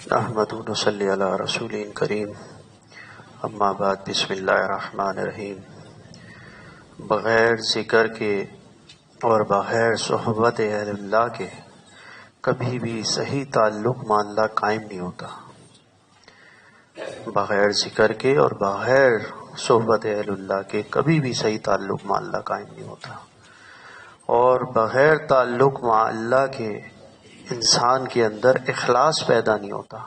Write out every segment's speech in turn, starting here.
نحمد و نصلی علی رسول کریم اما بعد بسم اللہ الرحمن الرحیم۔ بغیر ذکر کے اور بغیر صحبت اہل اللہ کے کبھی بھی صحیح تعلق مع اللہ قائم نہیں ہوتا۔ بغیر ذکر کے اور بغیر صحبت اہل اللہ کے کبھی بھی صحیح تعلق مع اللہ قائم نہیں ہوتا، اور بغیر تعلق مع اللہ کے انسان کے اندر اخلاص پیدا نہیں ہوتا،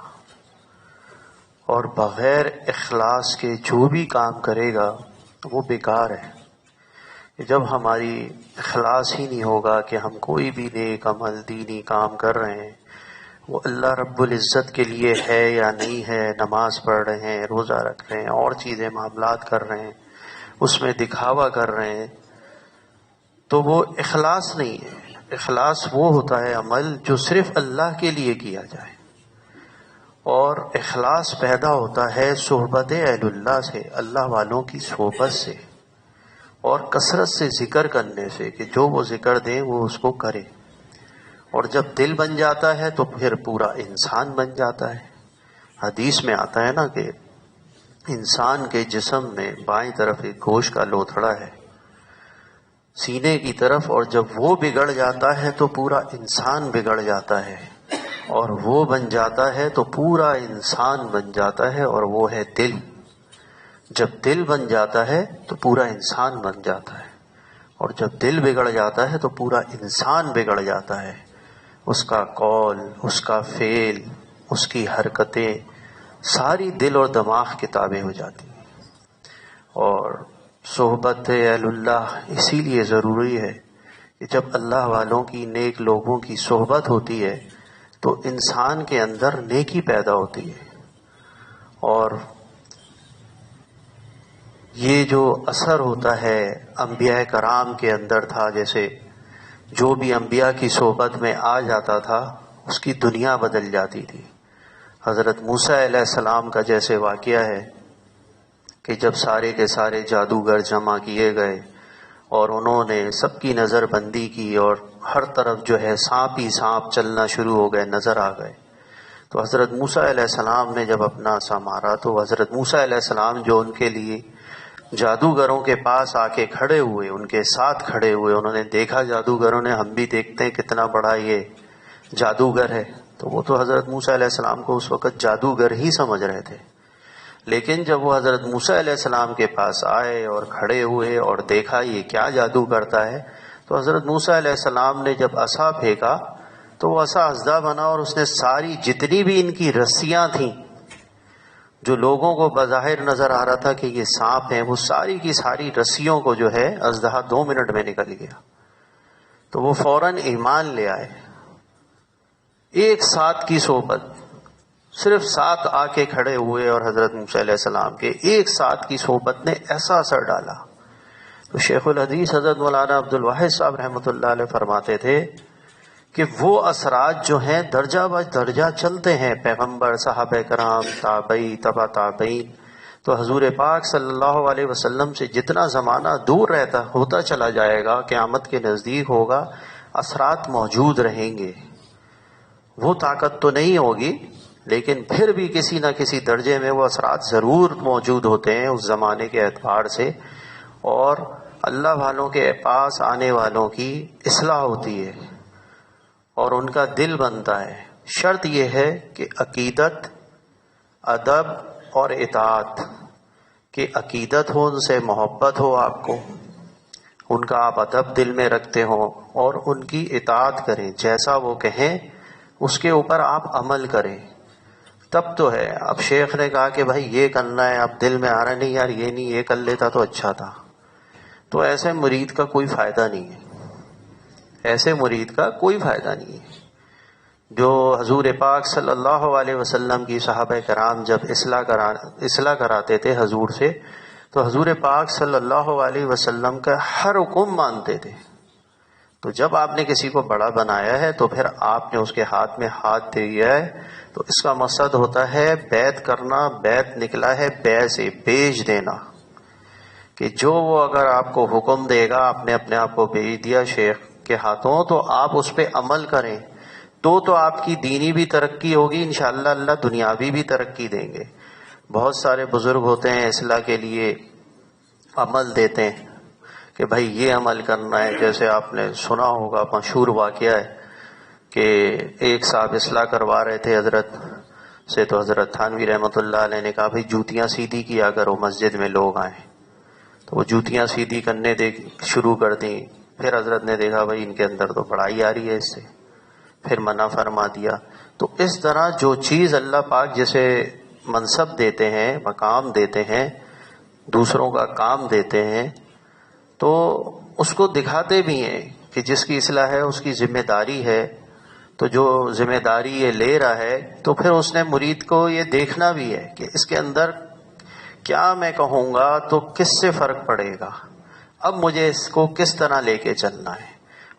اور بغیر اخلاص کے جو بھی کام کرے گا وہ بیکار ہے۔ جب ہماری اخلاص ہی نہیں ہوگا کہ ہم کوئی بھی نیک عمل دینی کام کر رہے ہیں وہ اللہ رب العزت کے لیے ہے یا نہیں ہے، نماز پڑھ رہے ہیں، روزہ رکھ رہے ہیں، اور چیزیں معاملات کر رہے ہیں، اس میں دکھاوا کر رہے ہیں، تو وہ اخلاص نہیں ہے۔ اخلاص وہ ہوتا ہے عمل جو صرف اللہ کے لیے کیا جائے، اور اخلاص پیدا ہوتا ہے صحبت اہل اللہ سے، اللہ والوں کی صحبت سے، اور کثرت سے ذکر کرنے سے کہ جو وہ ذکر دیں وہ اس کو کرے۔ اور جب دل بن جاتا ہے تو پھر پورا انسان بن جاتا ہے۔ حدیث میں آتا ہے نا کہ انسان کے جسم میں بائیں طرف ایک گوشت کا لوتھڑا ہے سینے کی طرف، اور جب وہ بگڑ جاتا ہے تو پورا انسان بگڑ جاتا ہے، اور وہ بن جاتا ہے تو پورا انسان بن جاتا ہے، اور وہ ہے دل۔ جب دل بن جاتا ہے تو پورا انسان بن جاتا ہے، اور جب دل بگڑ جاتا ہے تو پورا انسان بگڑ جاتا ہے۔ اس کا قول، اس کا فعل، اس کی حرکتیں ساری دل اور دماغ کی تابع ہو جاتی ہیں۔ اور صحبت اہل اللہ اسی لیے ضروری ہے کہ جب اللہ والوں کی، نیک لوگوں کی صحبت ہوتی ہے تو انسان کے اندر نیکی پیدا ہوتی ہے، اور یہ جو اثر ہوتا ہے انبیاء کرام کے اندر تھا، جیسے جو بھی انبیاء کی صحبت میں آ جاتا تھا اس کی دنیا بدل جاتی تھی۔ حضرت موسیٰ علیہ السلام کا جیسے واقعہ ہے کہ جب سارے کے سارے جادوگر جمع کیے گئے اور انہوں نے سب کی نظر بندی کی، اور ہر طرف جو ہے سانپ ہی سانپ چلنا شروع ہو گئے، نظر آ گئے، تو حضرت موسیٰ علیہ السلام نے جب اپنا عصا مارا تو حضرت موسیٰ علیہ السلام جو ان کے لیے جادوگروں کے پاس آ کے کھڑے ہوئے، ان کے ساتھ کھڑے ہوئے، انہوں نے دیکھا جادوگروں نے، ہم بھی دیکھتے ہیں کتنا بڑا یہ جادوگر ہے، تو وہ تو حضرت موسیٰ علیہ السلام کو اس وقت جادوگر ہی سمجھ رہے تھے۔ لیکن جب وہ حضرت موسیٰ علیہ السلام کے پاس آئے اور کھڑے ہوئے اور دیکھا یہ کیا جادو کرتا ہے، تو حضرت موسیٰ علیہ السلام نے جب عصا پھینکا تو وہ عصا اژدھا بنا، اور اس نے ساری جتنی بھی ان کی رسیاں تھیں جو لوگوں کو بظاہر نظر آ رہا تھا کہ یہ سانپ ہیں، وہ ساری کی ساری رسیوں کو جو ہے اژدہا 2 منٹ میں نکل گیا۔ تو وہ فوراً ایمان لے آئے۔ ایک ساتھ کی صحبت، صرف ساتھ آ کے کھڑے ہوئے اور حضرت موسیٰ علیہ السلام کے ایک ساتھ کی صحبت نے ایسا اثر ڈالا۔ تو شیخ الحدیث حضرت مولانا عبد الواحد صاحب رحمۃ اللہ علیہ فرماتے تھے کہ وہ اثرات جو ہیں درجہ بہ درجہ چلتے ہیں، پیغمبر، صحابہ کرام، تابعی، تبع تابعین، تو حضور پاک صلی اللہ علیہ وسلم سے جتنا زمانہ دور رہتا ہوتا چلا جائے گا، قیامت کے نزدیک ہوگا، اثرات موجود رہیں گے۔ وہ طاقت تو نہیں ہوگی، لیکن پھر بھی کسی نہ کسی درجے میں وہ اثرات ضرور موجود ہوتے ہیں اس زمانے کے اعتبار سے، اور اللہ والوں کے پاس آنے والوں کی اصلاح ہوتی ہے اور ان کا دل بنتا ہے۔ شرط یہ ہے کہ عقیدت، ادب اور اطاعت، کہ عقیدت ہو، ان سے محبت ہو، آپ کو ان کا آپ ادب دل میں رکھتے ہوں، اور ان کی اطاعت کریں، جیسا وہ کہیں اس کے اوپر آپ عمل کریں، تب تو ہے۔ اب شیخ نے کہا کہ بھائی یہ کرنا ہے، اب دل میں آ رہا نہیں یار یہ نہیں، یہ کر لیتا تو اچھا تھا، تو ایسے مرید کا کوئی فائدہ نہیں ہے، ایسے مرید کا کوئی فائدہ نہیں ہے۔ جو حضور پاک صلی اللہ علیہ وسلم کی صحابہ کرام جب اصلاح کراتے تھے حضور سے، تو حضور پاک صلی اللہ علیہ وسلم کا ہر حکم مانتے تھے۔ تو جب آپ نے کسی کو بڑا بنایا ہے تو پھر آپ نے اس کے ہاتھ میں ہاتھ دیا ہے، تو اس کا مقصد ہوتا ہے بیعت کرنا۔ بیعت نکلا ہے بے سے، بیچ دینا، کہ جو وہ اگر آپ کو حکم دے گا، آپ نے اپنے آپ کو بھیج دیا شیخ کے ہاتھوں، تو آپ اس پہ عمل کریں، تو آپ کی دینی بھی ترقی ہوگی انشاءاللہ، اللہ دنیاوی بھی ترقی دیں گے۔ بہت سارے بزرگ ہوتے ہیں اصلاح کے لیے عمل دیتے ہیں کہ بھائی یہ عمل کرنا ہے، جیسے آپ نے سنا ہوگا مشہور واقعہ ہے کہ ایک صاحب اصلاح کروا رہے تھے حضرت سے، تو حضرت تھانوی رحمۃ اللہ علیہ نے کہا بھائی جوتیاں سیدھی کیا کرو مسجد میں لوگ آئیں، تو وہ جوتیاں سیدھی کرنے شروع کر دیں۔ پھر حضرت نے دیکھا بھائی ان کے اندر تو بڑائی آ رہی ہے اس سے، پھر منع فرما دیا۔ تو اس طرح جو چیز اللہ پاک جسے منصب دیتے ہیں، مقام دیتے ہیں، دوسروں کا کام دیتے ہیں، تو اس کو دکھاتے بھی ہیں کہ جس کی اصلاح ہے اس کی ذمہ داری ہے، تو جو ذمہ داری یہ لے رہا ہے تو پھر اس نے مرید کو یہ دیکھنا بھی ہے کہ اس کے اندر کیا میں کہوں گا تو کس سے فرق پڑے گا، اب مجھے اس کو کس طرح لے کے چلنا ہے۔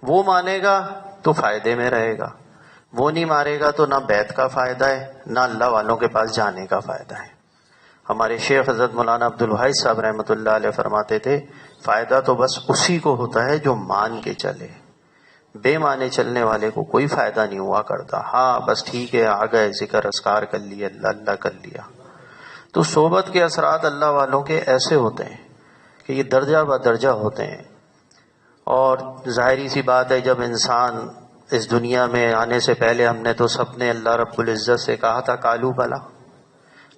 وہ مانے گا تو فائدے میں رہے گا، وہ نہیں مارے گا تو نہ بیعت کا فائدہ ہے نہ اللہ والوں کے پاس جانے کا فائدہ ہے۔ ہمارے شیخ حضرت مولانا عبدالواحد صاحب رحمۃ اللہ علیہ فرماتے تھے فائدہ تو بس اسی کو ہوتا ہے جو مان کے چلے، بے مانے چلنے والے کو کوئی فائدہ نہیں ہوا کرتا۔ ہاں بس ٹھیک ہے، آ گئے ذکر اذکار کر لیا، اللہ اللہ کر لیا۔ تو صحبت کے اثرات اللہ والوں کے ایسے ہوتے ہیں کہ یہ درجہ بدرجہ ہوتے ہیں، اور ظاہری سی بات ہے جب انسان اس دنیا میں آنے سے پہلے ہم نے تو سب نے اللہ رب العزت سے کہا تھا کالو بلا،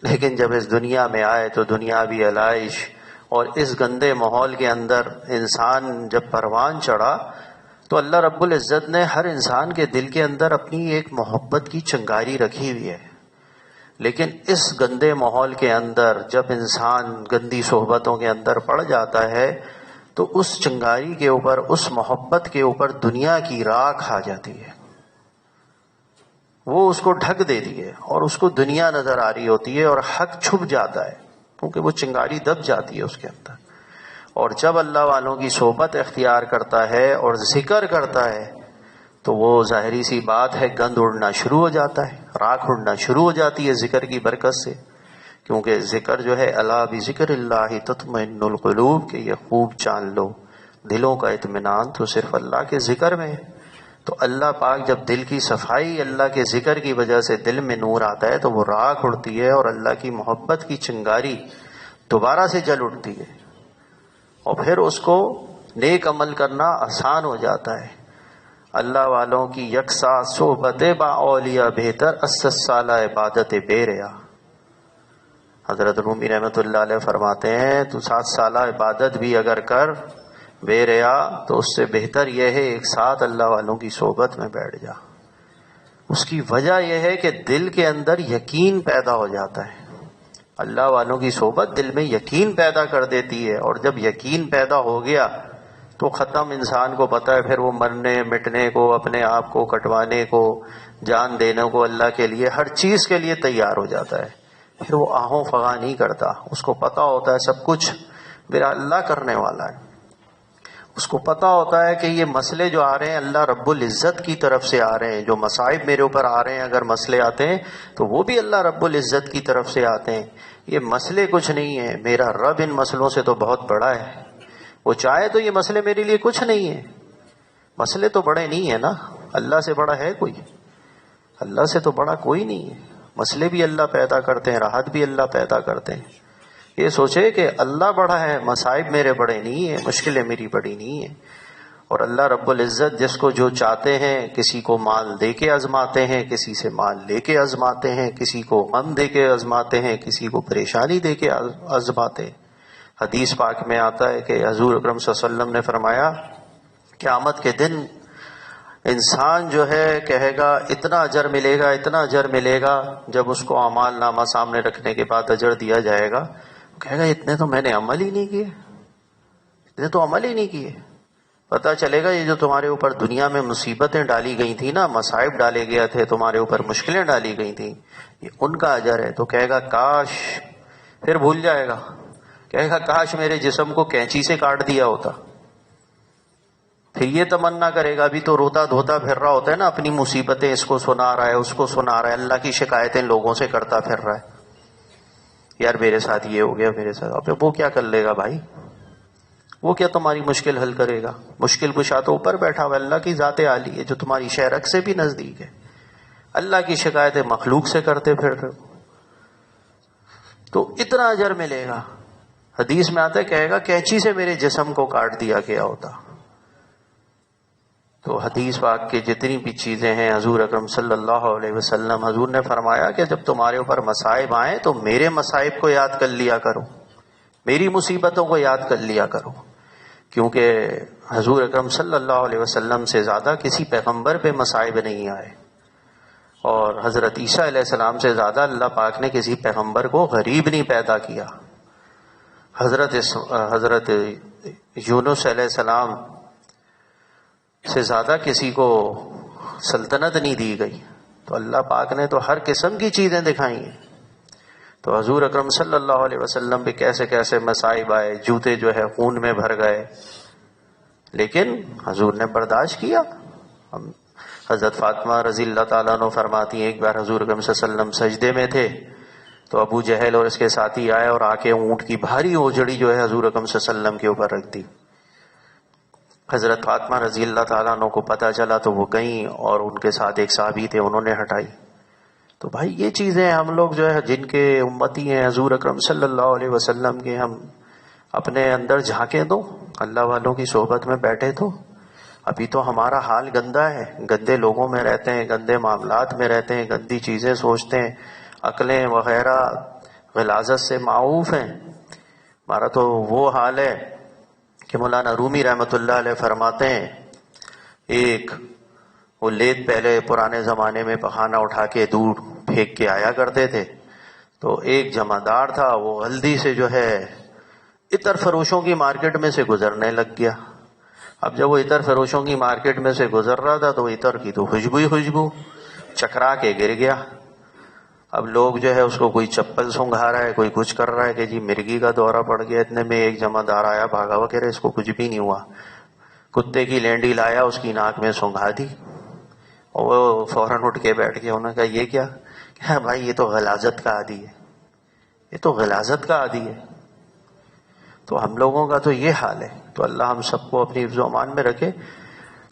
لیکن جب اس دنیا میں آئے تو دنیاوی علائش اور اس گندے ماحول کے اندر انسان جب پروان چڑھا تو اللہ رب العزت نے ہر انسان کے دل کے اندر اپنی ایک محبت کی چنگاری رکھی ہوئی ہے، لیکن اس گندے ماحول کے اندر جب انسان گندی صحبتوں کے اندر پڑ جاتا ہے تو اس چنگاری کے اوپر، اس محبت کے اوپر دنیا کی راکھ آ جاتی ہے، وہ اس کو ڈھک دیتی ہے اور اس کو دنیا نظر آ رہی ہوتی ہے اور حق چھپ جاتا ہے کیونکہ وہ چنگاری دب جاتی ہے اس کے اندر۔ اور جب اللہ والوں کی صحبت اختیار کرتا ہے اور ذکر کرتا ہے تو وہ ظاہری سی بات ہے گند اڑنا شروع ہو جاتا ہے، راکھ اڑنا شروع ہو جاتی ہے ذکر کی برکت سے، کیونکہ ذکر جو ہے الا بذکر اللہ تطمئن القلوب، کہ یہ خوب جان لو دلوں کا اطمینان تو صرف اللہ کے ذکر میں ہے۔ تو اللہ پاک جب دل کی صفائی اللہ کے ذکر کی وجہ سے دل میں نور آتا ہے تو وہ راکھ اڑتی ہے اور اللہ کی محبت کی چنگاری دوبارہ سے جل اٹھتی ہے، اور پھر اس کو نیک عمل کرنا آسان ہو جاتا ہے۔ اللہ والوں کی یکساں صحبت با اولیاء بہتر 80 سالہ عبادت بے ریا۔ حضرت رومی رحمۃ اللہ علیہ فرماتے ہیں تو 7 سالہ عبادت بھی اگر کر بے ریا تو اس سے بہتر یہ ہے ایک ساتھ اللہ والوں کی صحبت میں بیٹھ جا۔ اس کی وجہ یہ ہے کہ دل کے اندر یقین پیدا ہو جاتا ہے، اللہ والوں کی صحبت دل میں یقین پیدا کر دیتی ہے، اور جب یقین پیدا ہو گیا تو ختم، انسان کو پتہ ہے پھر وہ مرنے مٹنے کو، اپنے آپ کو کٹوانے کو، جان دینے کو اللہ کے لیے، ہر چیز کے لیے تیار ہو جاتا ہے۔ پھر وہ آہوں فغاں نہیں کرتا، اس کو پتہ ہوتا ہے سب کچھ میرا اللہ کرنے والا ہے۔ اس کو پتہ ہوتا ہے کہ یہ مسئلے جو آ رہے ہیں اللہ رب العزت کی طرف سے آ رہے ہیں، جو مصائب میرے اوپر آ رہے ہیں اگر مسئلے آتے ہیں تو وہ بھی اللہ رب العزت کی طرف سے آتے ہیں، یہ مسئلے کچھ نہیں ہیں، میرا رب ان مسئلوں سے تو بہت بڑا ہے، وہ چاہے تو یہ مسئلے میرے لیے کچھ نہیں ہیں۔ مسئلے تو بڑے نہیں ہیں نا، اللہ سے بڑا ہے کوئی؟ اللہ سے تو بڑا کوئی نہیں ہے۔ مسئلے بھی اللہ پیدا کرتے ہیں، راحت بھی اللہ پیدا کرتے ہیں۔ یہ سوچے کہ اللہ بڑا ہے، مصائب میرے بڑے نہیں ہیں، مشکلیں میری بڑی نہیں ہیں۔ اور اللہ رب العزت جس کو جو چاہتے ہیں، کسی کو مال دے کے آزماتے ہیں، کسی سے مال لے کے آزماتے ہیں، کسی کو غم دے کے آزماتے ہیں، کسی کو پریشانی دے کے آزماتے ہیں۔ حدیث پاک میں آتا ہے کہ حضور اکرم صلی اللہ علیہ وسلم نے فرمایا قیامت کے دن انسان جو ہے کہے گا اتنا اجر ملے گا، اتنا اجر ملے گا، جب اس کو اعمال نامہ سامنے رکھنے کے بعد اجر دیا جائے گا کہے گا اتنے تو میں نے عمل ہی نہیں کیے، اتنے تو عمل ہی نہیں کیے۔ پتہ چلے گا یہ جو تمہارے اوپر دنیا میں مصیبتیں ڈالی گئی تھیں نا، مصائب ڈالے گئے تھے، تمہارے اوپر مشکلیں ڈالی گئی تھیں، یہ ان کا اجر ہے۔ تو کہے گا کاش، پھر بھول جائے گا، کہے گا کاش میرے جسم کو کینچی سے کاٹ دیا ہوتا۔ پھر یہ تمنا کرے گا، ابھی تو روتا دھوتا پھر رہا ہوتا ہے نا، اپنی مصیبتیں اس کو سنا رہا ہے، اس کو سنا رہا ہے، اللہ کی شکایتیں لوگوں سے کرتا پھر رہا ہے، یار میرے ساتھ یہ ہو گیا، میرے ساتھ۔ اب وہ کیا کر لے گا بھائی؟ وہ کیا تمہاری مشکل حل کرے گا؟ مشکل کشا تو اوپر بیٹھا ہوا اللہ کی ذات عالی ہے جو تمہاری شہرک سے بھی نزدیک ہے۔ اللہ کی شکایتیں مخلوق سے کرتے پھر رہے ہو تو اتنا اجر ملے گا. حدیث میں آتا ہے کہے گا کینچی سے میرے جسم کو کاٹ دیا گیا ہوتا. تو حدیث پاک کے جتنی بھی چیزیں ہیں حضور اکرم صلی اللہ علیہ وسلم حضور نے فرمایا کہ جب تمہارے اوپر مصائب آئیں تو میرے مصائب کو یاد کر لیا کرو, میری مصیبتوں کو یاد کر لیا کرو, کیونکہ حضور اکرم صلی اللہ علیہ وسلم سے زیادہ کسی پیغمبر پہ مصائب نہیں آئے, اور حضرت عیسیٰ علیہ السلام سے زیادہ اللہ پاک نے کسی پیغمبر کو غریب نہیں پیدا کیا. حضرت یونس علیہ السلام سے زیادہ کسی کو سلطنت نہیں دی گئی. تو اللہ پاک نے تو ہر قسم کی چیزیں دکھائی ہیں. تو حضور اکرم صلی اللہ علیہ وسلم پہ کیسے کیسے مصائب آئے, جوتے جو ہے خون میں بھر گئے, لیکن حضور نے برداشت کیا. حضرت فاطمہ رضی اللہ تعالیٰ عنہ فرماتی ہیں ایک بار حضور اکرم صلی اللہ علیہ وسلم سجدے میں تھے تو ابو جہل اور اس کے ساتھی آئے اور آ کے اونٹ کی بھاری اوجڑی جو ہے حضور اکرم صلی اللہ علیہ وسلم کے اوپر رکھ دی. حضرت فاطمہ رضی اللہ تعالیٰ عنہ کو پتہ چلا تو وہ گئیں اور ان کے ساتھ ایک صحابی تھے, انہوں نے ہٹائی. تو بھائی یہ چیزیں ہم لوگ جو ہے جن کے امتی ہیں حضور اکرم صلی اللہ علیہ وسلم کے, ہم اپنے اندر جھانکیں تو اللہ والوں کی صحبت میں بیٹھے تو. ابھی تو ہمارا حال گندا ہے, گندے لوگوں میں رہتے ہیں, گندے معاملات میں رہتے ہیں, گندی چیزیں سوچتے ہیں, عقلیں وغیرہ غلاظت سے معاوف ہیں. ہمارا تو وہ حال ہے کہ مولانا رومی رحمۃ اللہ علیہ فرماتے ہیں ایک وہ لیت پہلے پرانے زمانے میں پخانہ اٹھا کے دور پھینک کے آیا کرتے تھے. تو ایک جمعدار تھا, وہ غلطی سے جو ہے عطر فروشوں کی مارکیٹ میں سے گزرنے لگ گیا. اب جب وہ عطر فروشوں کی مارکیٹ میں سے گزر رہا تھا تو عطر کی تو خوشبو ہی خوشبو, چکرا کے گر گیا. اب لوگ جو ہے اس کو کوئی چپل سنگھا رہا ہے, کوئی کچھ کر رہا ہے کہ جی مرگی کا دورہ پڑ گیا. اتنے میں ایک جمعدار آیا بھاگا ہوا, کہہ رہے اس کو کچھ بھی نہیں ہوا. کتے کی لینڈی لایا, اس کی ناک میں سنگھا دی اور وہ فوراً اٹھ کے بیٹھ گیا. انہوں نے کہا یہ کیا؟ کہ بھائی یہ تو غلاظت کا عادی ہے, یہ تو غلاظت کا عادی ہے. تو ہم لوگوں کا تو یہ حال ہے. تو اللہ ہم سب کو اپنی حفظ و امان میں رکھے.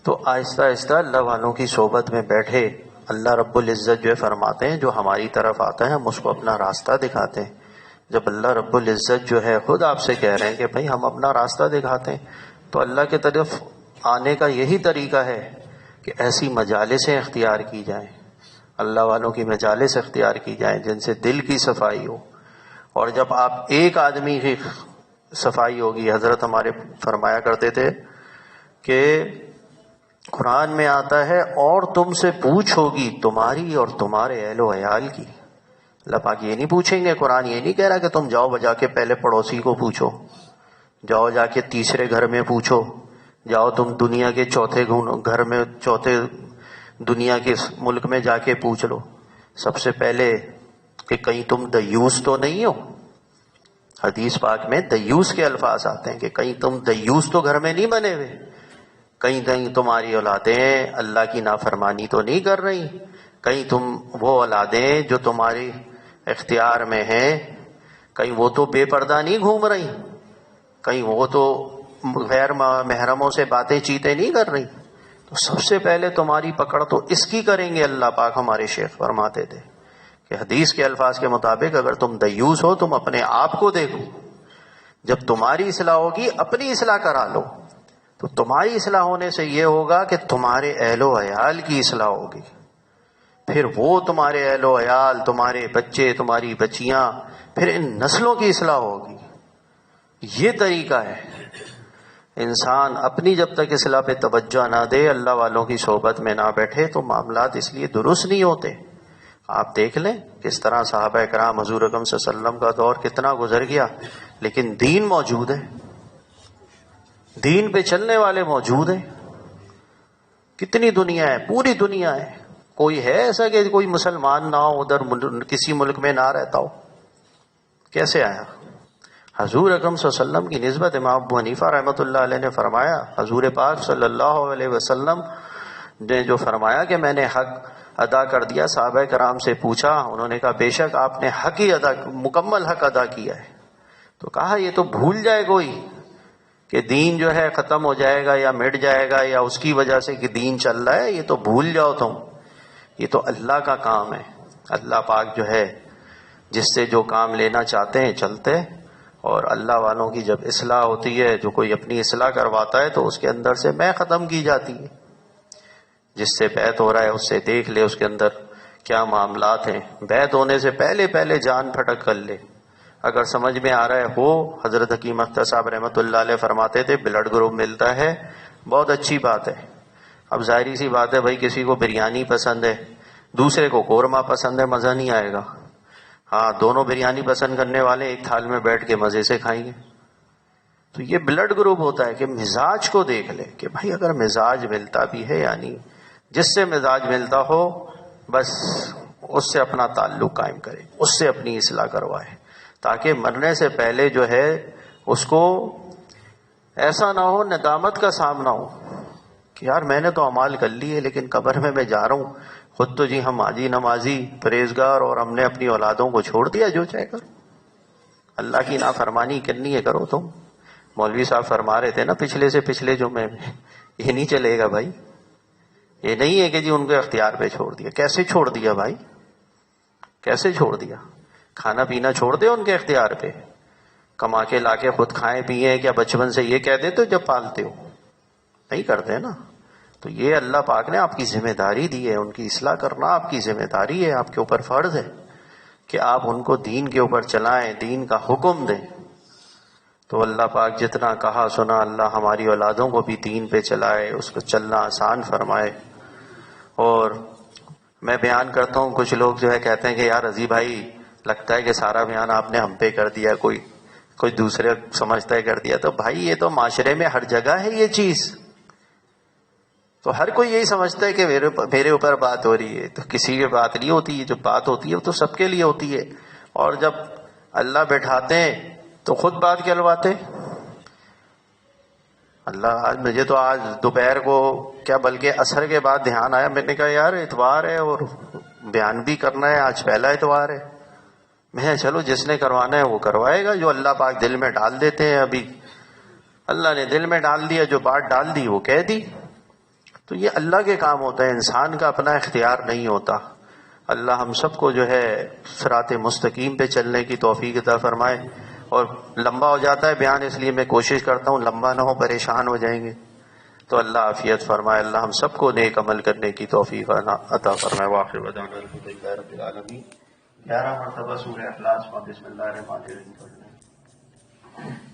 تو آہستہ آہستہ اللہ والوں کی صحبت میں بیٹھے. اللہ رب العزت جو ہے فرماتے ہیں جو ہماری طرف آتا ہے ہم اس کو اپنا راستہ دکھاتے ہیں. جب اللہ رب العزت جو ہے خود آپ سے کہہ رہے ہیں کہ بھائی ہم اپنا راستہ دکھاتے ہیں, تو اللہ کے طرف آنے کا یہی طریقہ ہے کہ ایسی مجالسیں اختیار کی جائیں, اللہ والوں کی مجالس اختیار کی جائیں جن سے دل کی صفائی ہو. اور جب آپ ایک آدمی کی صفائی ہوگی, حضرت ہمارے فرمایا کرتے تھے کہ قرآن میں آتا ہے اور تم سے پوچھ ہوگی تمہاری اور تمہارے اہل و عیال کی. اللہ پاک یہ نہیں پوچھیں گے, قرآن یہ نہیں کہہ رہا کہ تم جاؤ بجا کے پہلے پڑوسی کو پوچھو, جاؤ جا کے تیسرے گھر میں پوچھو, جاؤ تم دنیا کے چوتھے گھر میں, چوتھے دنیا کے ملک میں جا کے پوچھ لو. سب سے پہلے کہ کہیں تم دیوس تو نہیں ہو. حدیث پاک میں دیوس کے الفاظ آتے ہیں کہ کہیں تم دیوس تو گھر میں نہیں بنے ہوئے, کہیں تمہاری اولادیں اللہ کی نافرمانی تو نہیں کر رہی, کہیں تم وہ اولادیں جو تمہاری اختیار میں ہیں کہیں وہ تو بے پردہ نہیں گھوم رہی, کہیں وہ تو غیر محرموں سے باتیں چیتیں نہیں کر رہی. تو سب سے پہلے تمہاری پکڑ تو اس کی کریں گے. اللہ پاک ہمارے شیخ فرماتے تھے کہ حدیث کے الفاظ کے مطابق اگر تم دیوس ہو تم اپنے آپ کو دیکھو, جب تمہاری اصلاح ہوگی اپنی اصلاح کرا لو. تو تمہاری اصلاح ہونے سے یہ ہوگا کہ تمہارے اہل و عیال کی اصلاح ہوگی, پھر وہ تمہارے اہل و عیال, تمہارے بچے, تمہاری بچیاں, پھر ان نسلوں کی اصلاح ہوگی. یہ طریقہ ہے. انسان اپنی جب تک اصلاح پہ توجہ نہ دے, اللہ والوں کی صحبت میں نہ بیٹھے, تو معاملات اس لیے درست نہیں ہوتے. آپ دیکھ لیں کس طرح صحابہ کرام حضور اکرم صلی اللہ علیہ وسلم کا دور کتنا گزر گیا, لیکن دین موجود ہے, دین پہ چلنے والے موجود ہیں. کتنی دنیا ہے, پوری دنیا ہے. کوئی ہے ایسا کہ کوئی مسلمان نہ ہو ادھر کسی ملک میں نہ رہتا ہو؟ کیسے آیا؟ حضور اکرم صلی اللہ علیہ وسلم کی نسبت امام ابو حنیفہ رحمۃ اللہ علیہ نے فرمایا, حضور پاک صلی اللہ علیہ وسلم نے جو فرمایا کہ میں نے حق ادا کر دیا, صحابہ کرام سے پوچھا, انہوں نے کہا بے شک آپ نے حق ہی مکمل حق ادا کیا ہے. تو کہا یہ تو بھول جائے کوئی کہ دین جو ہے ختم ہو جائے گا یا مٹ جائے گا یا اس کی وجہ سے کہ دین چل رہا ہے, یہ تو بھول جاؤ تم. یہ تو اللہ کا کام ہے. اللہ پاک جو ہے جس سے جو کام لینا چاہتے ہیں چلتے، اور اللہ والوں کی جب اصلاح ہوتی ہے، جو کوئی اپنی اصلاح کرواتا ہے تو اس کے اندر سے میں ختم کی جاتی ہے. جس سے بیعت ہو رہا ہے اس سے دیکھ لے اس کے اندر کیا معاملات ہیں. بیعت ہونے سے پہلے جان پھٹک کر لے. اگر سمجھ میں آ رہا ہے ہو، حضرت حکیم اختر صاحب رحمۃ اللہ علیہ فرماتے تھے بلڈ گروپ ملتا ہے، بہت اچھی بات ہے. اب ظاہری سی بات ہے بھائی، کسی کو بریانی پسند ہے، دوسرے کو قورمہ پسند ہے، مزہ نہیں آئے گا. ہاں، دونوں بریانی پسند کرنے والے ایک تھال میں بیٹھ کے مزے سے کھائیں گے. تو یہ بلڈ گروپ ہوتا ہے کہ مزاج کو دیکھ لے کہ بھائی اگر مزاج ملتا بھی ہے، یعنی جس سے مزاج ملتا ہو بس اس سے اپنا تعلق قائم کرے، اس سے اپنی اصلاح کروائے، تاکہ مرنے سے پہلے جو ہے اس کو ایسا نہ ہو، ندامت کا سامنا ہو کہ یار میں نے تو اعمال کر لیے لیکن قبر میں جا رہا ہوں، خود تو جی ہم حاجی نمازی پرہیزگار، اور ہم نے اپنی اولادوں کو چھوڑ دیا جو چاہے کرو. اللہ کی نافرمانی کرنی ہے کرو تم. مولوی صاحب فرما رہے تھے نا پچھلے جمعے میں، یہ نہیں چلے گا بھائی. یہ نہیں ہے کہ جی ان کو اختیار پہ چھوڑ دیا. کیسے چھوڑ دیا بھائی، کیسے چھوڑ دیا؟ کھانا پینا چھوڑ دے ان کے اختیار پہ، کما کے لا کے خود کھائیں پیئیں. کیا بچپن سے یہ کہہ دیتے ہو جب پالتے ہو؟ نہیں کرتے نا. تو یہ اللہ پاک نے آپ کی ذمہ داری دی ہے، ان کی اصلاح کرنا آپ کی ذمہ داری ہے، آپ کے اوپر فرض ہے کہ آپ ان کو دین کے اوپر چلائیں، دین کا حکم دیں. تو اللہ پاک جتنا کہا سنا، اللہ ہماری اولادوں کو بھی دین پہ چلائے، اس کو چلنا آسان فرمائے. اور میں بیان کرتا ہوں، کچھ لوگ جو ہے کہتے ہیں کہ یار رضی بھائی لگتا ہے کہ سارا بیان آپ نے ہم پہ کر دیا، کوئی دوسرے سمجھتا ہے کر دیا. تو بھائی یہ تو معاشرے میں ہر جگہ ہے یہ چیز. تو ہر کوئی یہی سمجھتا ہے کہ میرے اوپر بات ہو رہی ہے. تو کسی کی بات نہیں ہوتی ہے، جو بات ہوتی ہے وہ تو سب کے لیے ہوتی ہے. اور جب اللہ بیٹھاتے ہیں تو خود بات کہلواتے. آج مجھے تو آج دوپہر کو کیا بلکہ عصر کے بعد دھیان آیا، میں نے کہا یار اتوار ہے اور بیان بھی کرنا ہے، آج پہلا اتوار ہے. میں چلو جس نے کروانا ہے وہ کروائے گا، جو اللہ پاک دل میں ڈال دیتے ہیں. ابھی اللہ نے دل میں ڈال دیا، جو بات ڈال دی وہ کہہ دی. تو یہ اللہ کے کام ہوتا ہے، انسان کا اپنا اختیار نہیں ہوتا. اللہ ہم سب کو جو ہے صراط مستقیم پہ چلنے کی توفیق عطا فرمائے. اور لمبا ہو جاتا ہے بیان، اس لیے میں کوشش کرتا ہوں لمبا نہ ہو، پریشان ہو جائیں گے. تو اللہ عافیت فرمائے، اللہ ہم سب کو نیک عمل کرنے کی توفیق عطا فرمائے. واخر دعوانا الحمدللہ رب العالمین. 11 مرتبہ سورہ اخلاص میں بسم اللہ الرحمن الرحیم.